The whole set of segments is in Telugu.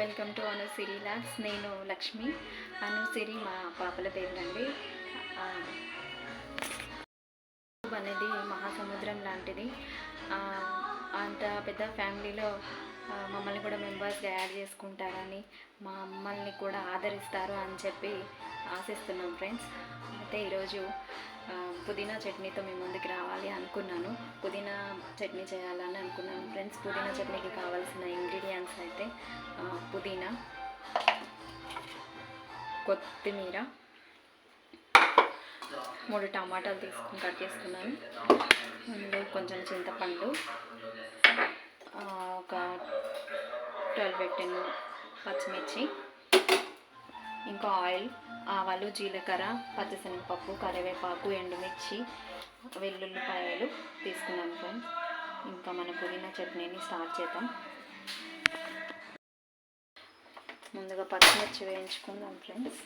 Welcome to అనుసిరి logs. నేను లక్ష్మి. అనుసిరి మా పాపల పేరుండి. అనేది మహాసముద్రం లాంటిది. అంత పెద్ద ఫ్యామిలీలో మమ్మల్ని కూడా మెంబర్స్గా యాడ్ చేసుకుంటారని, మా మమ్మల్ని కూడా ఆదరిస్తారు అని చెప్పి ఆశిస్తున్నాం ఫ్రెండ్స్. అయితే ఈరోజు పుదీనా చట్నీతో మీ ముందుకు రావాలి అనుకున్నాను. పుదీనా చట్నీ చేయాలని అనుకున్నాను ఫ్రెండ్స్. పుదీనా చట్నీకి కావాల్సిన ఇంగ్రీడియంట్స్ అయితే పుదీనా, కొత్తిమీర, 3 టమాటాలు తీసుకుని కట్ చేసుకున్నాను. అందులో కొంచెం చింతపండు, ఒక 12-15 పచ్చిమిర్చి, ఇంకా ఆయిల్, ఆవాలు, జీలకర్ర, పచ్చిశనగపప్పు, కరివేపాకు, ఎండుమిర్చి, వెల్లుల్లిపాయలు తీసుకున్నాను ఫ్రెండ్స్. ఇంకా మన పుదీనా చట్నీని స్టార్ట్ చేద్దాం. ముందుగా పచ్చిమిర్చి వేయించుకుందాం ఫ్రెండ్స్.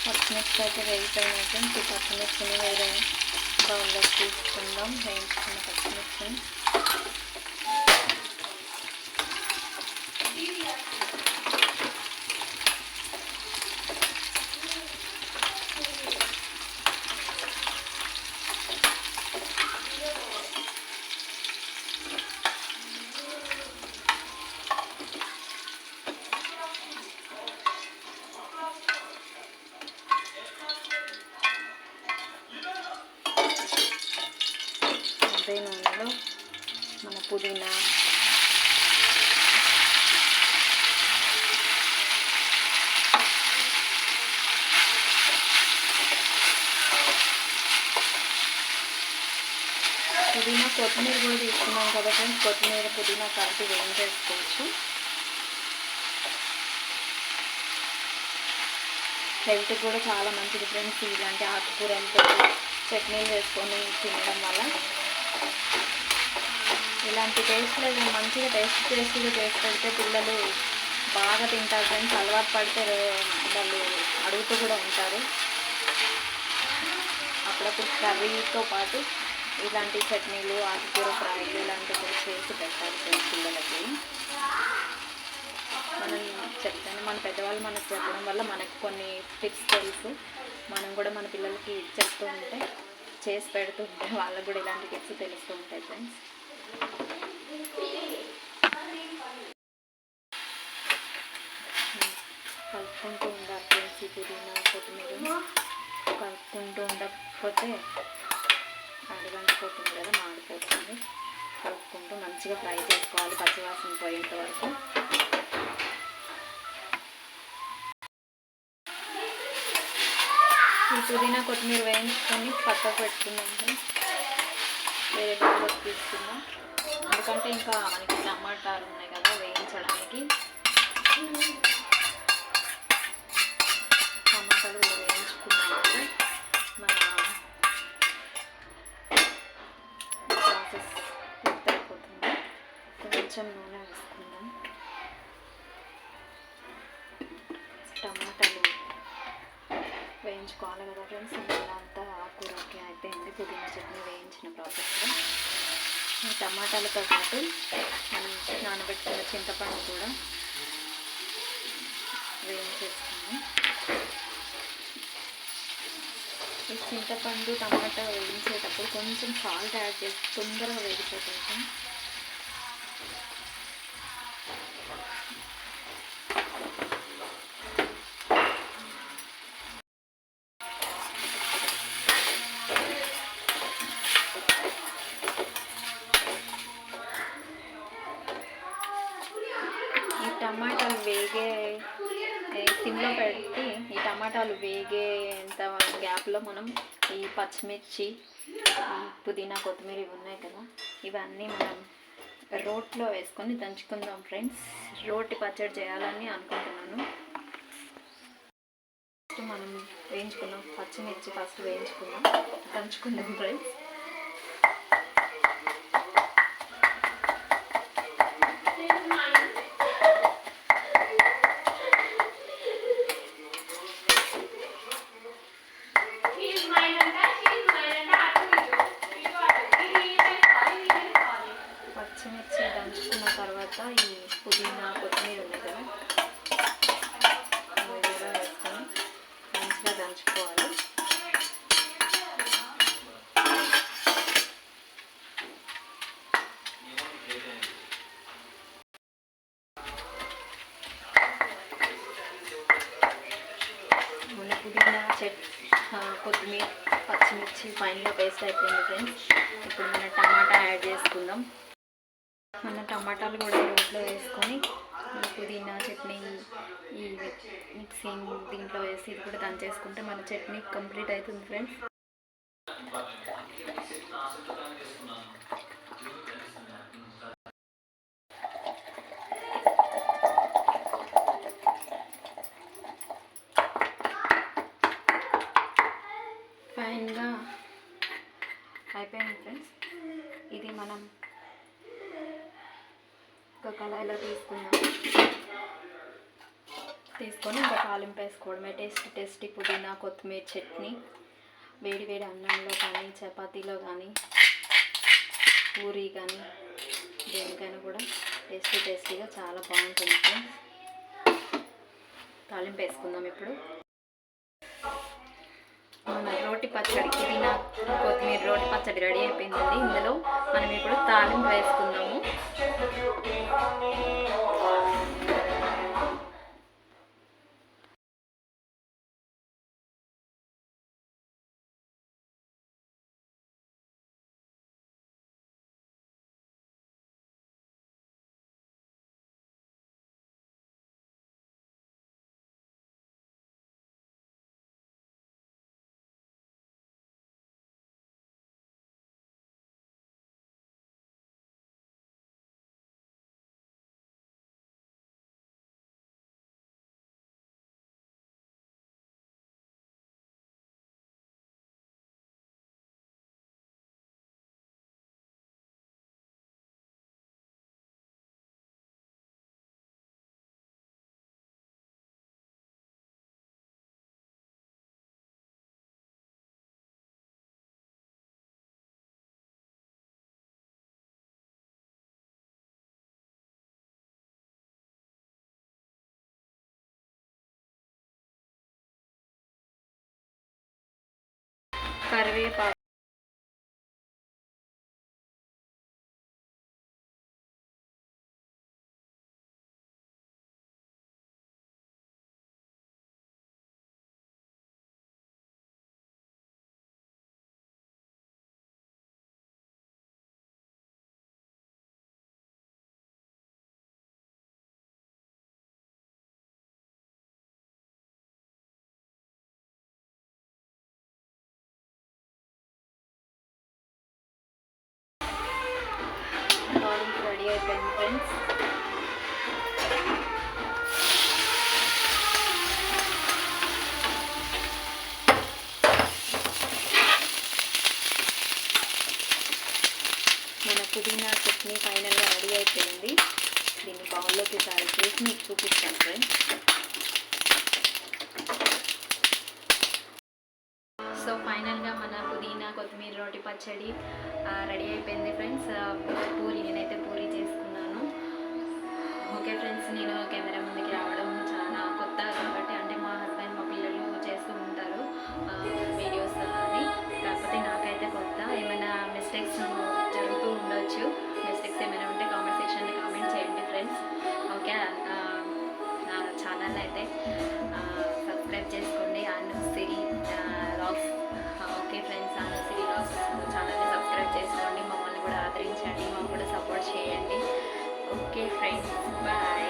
పచ్చిమిర్చి అయితే వేగిపోయినాయి ఫ్రెండ్స్. ఈ పచ్చిమిర్చిని వేరే బౌల్లో తీసుకుందాం. వేయించుకున్న పచ్చిమిర్చిని అదే నూనెలో మన పుదీనా, కొత్తిమీర కూడా తీసుకున్నాం కదా ఫ్రెండ్స్. కొత్తిమీర, పుదీనా కలిపి వేయించేసుకోవచ్చు. హెల్త్ కూడా చాలా మంచిది ఫ్రెండ్స్. ఇలాంటి ఆకుకూరలతో చట్నీలు వేసుకొని తినడం వల్ల ఇలాంటి టేస్ట్లో మంచిగా టేస్టీగా చేసి పెడితే పిల్లలు బాగా తింటారు ఫ్రెండ్స్. అలవాటు పడితే వాళ్ళు అడుగుతూ కూడా ఉంటారు. అప్పుడప్పుడు కర్రీతో పాటు ఇలాంటి చట్నీలు, ఆకుకూర ఫ్రైలు ఇలాంటివి చేసి పెట్టాలి ఫ్రెండ్స్ పిల్లలకి. మనం చెప్తాను, మన పెద్దవాళ్ళు మనకు చెప్పడం వల్ల మనకు కొన్ని టిప్స్ తెలుసు. మనం కూడా మన పిల్లలకి చెప్తూ ఉంటే, చేసి పెడుతూ ఉంటే వాళ్ళకు కూడా ఇలాంటి టిప్స్ తెలుస్తూ ఉంటాయి ఫ్రెండ్స్. కలుపుకుంటూ ఉండాలి ఫ్రెండ్స్. ఈ పుదీనా, కొత్తిమీర కలుపుకుంటూ ఉండకపోతే అడుగంటిపోతుంది కదా, మాడిపోతుంది. కలుపుకుంటూ మంచిగా ఫ్రై చేసుకోవాలి పచ్చివాసన పోయేంత వరకు. ఈ పుదీనా, కొత్తిమీర వేయించుకొని పక్కకు పెట్టుకున్నాం. వేరే బౌల్లోకి తీసుకుందాం. ఎందుకంటే ఇంకా మనకి టమాటాలు ఉన్నాయి కదా వేయించడానికి. టమాటాలు వేయించుకున్నామంటే మన ప్రాసెస్ పూర్తయిపోతుంది. కొంచెం నూనె వేసుకుందాం. టమాటాలు వేయించుకోవాలి కదా ఫ్రెండ్స్. ఇలా అంతా ఆకుకూరకి అయిపోయింది పుదీనా చట్నీ వేయించిన ప్రాసెస్లో. ఈ టమాటాలతో పాటు మనం నానబెట్టుకున్న చింతపండు కూడా వేయించేసుకున్నాం. ఈ చింతపండు, టమాటా వేయించేటప్పుడు కొంచెం సాల్ట్ యాడ్ చేసి తొందరగా వేగిపోతుంది. టమాటాలు సిమ్లో పెట్టి ఈ టమాటాలు వేగేంత గ్యాప్లో మనం ఈ పచ్చిమిర్చి, ఈ పుదీనా, కొత్తిమీర ఇవి ఉన్నాయి కదా, ఇవన్నీ మనం రోట్లో వేసుకొని దంచుకుందాం ఫ్రెండ్స్. రోటి పచ్చడి చేయాలని అనుకుంటున్నాను. ఫస్ట్ మనం వేయించుకుందాం, పచ్చిమిర్చి ఫస్ట్ వేయించుకుందాం, దంచుకుందాం ఫ్రెండ్స్. పచ్చిమిర్చి దంచుకున్న తర్వాత ఈ పుదీనా, కొత్తిమీర ఉన్నాయి కదా, అవి కూడా వేసుకొని మంచిగా దంచుకోవాలి. మన పుదీనా, కొత్తిమీర, పచ్చిమిర్చి ఫైన్గా పేస్ట్ అయిపోయింది ఫ్రెండ్స్. ఇప్పుడు మన టమాటా యాడ్ చేసుకుందాం. మన టమాటాలు కూడా రోట్లో వేసుకొని పుదీనా చట్నీ ఈ మిక్సింగ్ దీంట్లో వేసి ఇది కూడా దంచేసుకుంటే మన చట్నీ కంప్లీట్ అవుతుంది ఫ్రెండ్స్. ఫైన్గా అయిపోయింది ఫ్రెండ్స్. ఇది మనం ఒక కళాయిలో తీసుకొని ఇంకా తాలింపు వేసుకోవడమే. టేస్టీ పుదీనా కొత్తిమీర చట్నీ వేడి వేడి అన్నంలో కానీ, చపాతీలో కానీ, పూరీ కానీ, దేనికైనా కూడా టేస్టీగా చాలా బాగుంటుంది ఫ్రెండ్స్. తాలింపు వేసుకుందాం ఇప్పుడు. మన రోటి పచ్చడి, పుదీనా కొత్తిమీర రోటి పచ్చడి రెడీ అయిపోయిందండి. ఇందులో మనం ఇప్పుడు తాలింపు వేసుకుందాము. కరివేపాకు, తాలింపు రెడీ అయిపోయింది ఫ్రెండ్స్. మన పుదీనా చట్నీ ఫైనల్గా రెడీ అయిపోయింది. దీన్ని బౌల్లోకి సర్వ్ చేసి మీకు చూపిస్తాను ఫ్రెండ్స్. సో ఫైనల్గా మన పుదీనా కొత్తిమీర రోటి పచ్చడి రెడీ అయిపోయింది ఫ్రెండ్స్. నేనైతే పూరి చేసుకున్నాను. ఓకే ఫ్రెండ్స్, నేను కెమెరా ముందుకి రావడం చాలా కొత్త కాబట్టి, అంటే మా హస్బెండ్ మా పిల్లలు చేస్తూ ఉంటారు వీడియోస్ అని, కాకపోతే నాకైతే కొత్త. ఏమైనా మిస్టేక్స్ జరుగుతూ ఉండొచ్చు. మిస్టేక్స్ ఏమైనా ఉంటే కామెంట్ సెక్షన్లో కామెంట్ చేయండి ఫ్రెండ్స్. ఓకే, నా ఛానల్ అయితే సబ్స్క్రైబ్ చేసుకోండి. Anusiri vlogs. Okay friends, Anusiri vlogs ఛానల్ని సబ్స్క్రైబ్ చేసుకోండి. మమ్మల్ని కూడా ఆదరించండి, మాకు కూడా సపోర్ట్ చేయండి. Okay friends, bye.